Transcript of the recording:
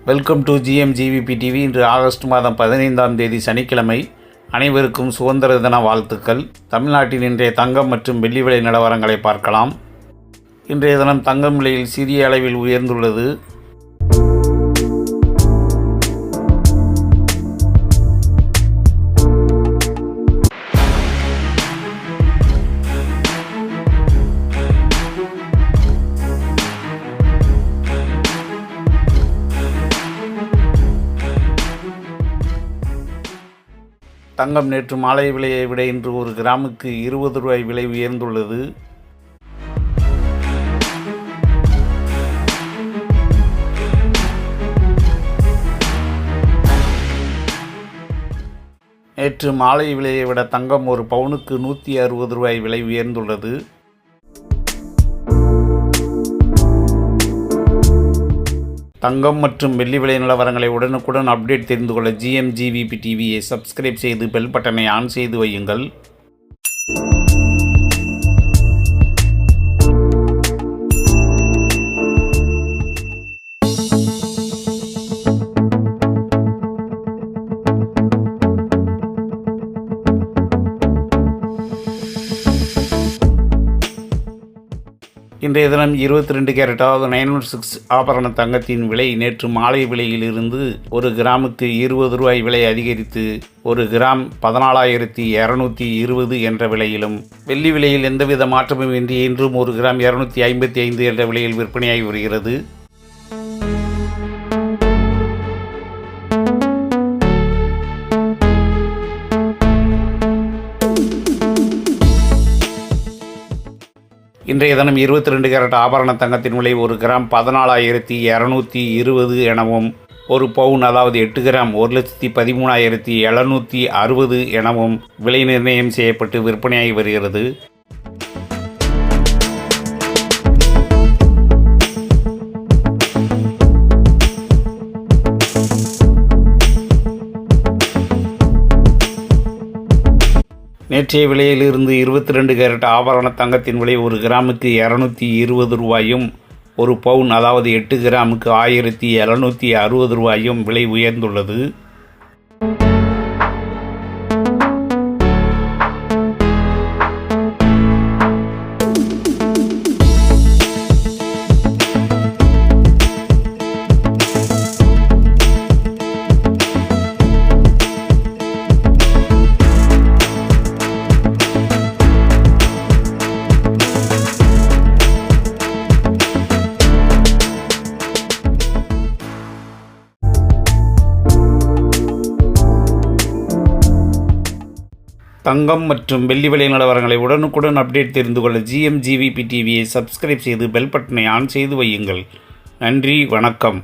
Welcome to GMGVP TV. இன்று August மாதம் 15ஆம் தேதி சனிக்கிழமை. அனைவருக்கும் சுதந்திர தின வாழ்த்துக்கள். தமிழ்நாட்டின் இன்றைய தங்கம் மற்றும் வெள்ளி விலை நிலவரங்களை பார்க்கலாம். இன்றைய தினம் தங்கம் விலையில் சிறிய அளவில் உயர்ந்துள்ளது. தங்கம் நேற்று மாலை விலையை விட இன்று ஒரு கிராமுக்கு 20 ரூபாய் விலை உயர்ந்துள்ளது. நேற்று மாலை விலையை விட தங்கம் ஒரு பவுனுக்கு 160 ரூபாய் விலை உயர்ந்துள்ளது. தங்கம் மற்றும் வெள்ளி விலை நிலவரங்களை உடனுக்குடன் அப்டேட் தெரிந்து கொள்ள GMGVP டிவியை சப்ஸ்கிரைப் செய்து பெல் பட்டனை ஆன் செய்து வையுங்கள். இன்றைய தினம் 22 கேரட் அதாவது 916 ஆபரண தங்கத்தின் விலை நேற்று மாலை விலையிலிருந்து ஒரு கிராமுக்கு 20 ரூபாய் விலை அதிகரித்து ஒரு கிராம் 14,220 என்ற விலையிலும், வெள்ளி விலையில் எந்தவித மாற்றமும் இன்றி இன்றும் ஒரு கிராம் 255 என்ற விலையில் விற்பனையாகி வருகிறது. இன்றைய தினம் 22 கேரட் ஆபரண தங்கத்தின் விலை ஒரு கிராம் 14,220 எனவும், ஒரு பவுன் அதாவது 8 கிராம் 1,13,760 எனவும் விலை நிர்ணயம் செய்யப்பட்டு விற்பனையாகி வருகிறது. நேற்றைய விலையிலிருந்து 22 கேரட் ஆபரண தங்கத்தின் விலை ஒரு கிராமுக்கு 220 ரூபாயும், ஒரு பவுன் அதாவது 8 கிராமுக்கு 1,760 ரூபாயும் விலை உயர்ந்துள்ளது. தங்கம் மற்றும் வெள்ளி விலை நிலவரங்களை உடனுக்குடன் அப்டேட் தெரிந்து கொள்ள GMGVP டிவியை சப்ஸ்கிரைப் செய்து பெல் பட்டனை ஆன் செய்து வையுங்கள். நன்றி, வணக்கம்.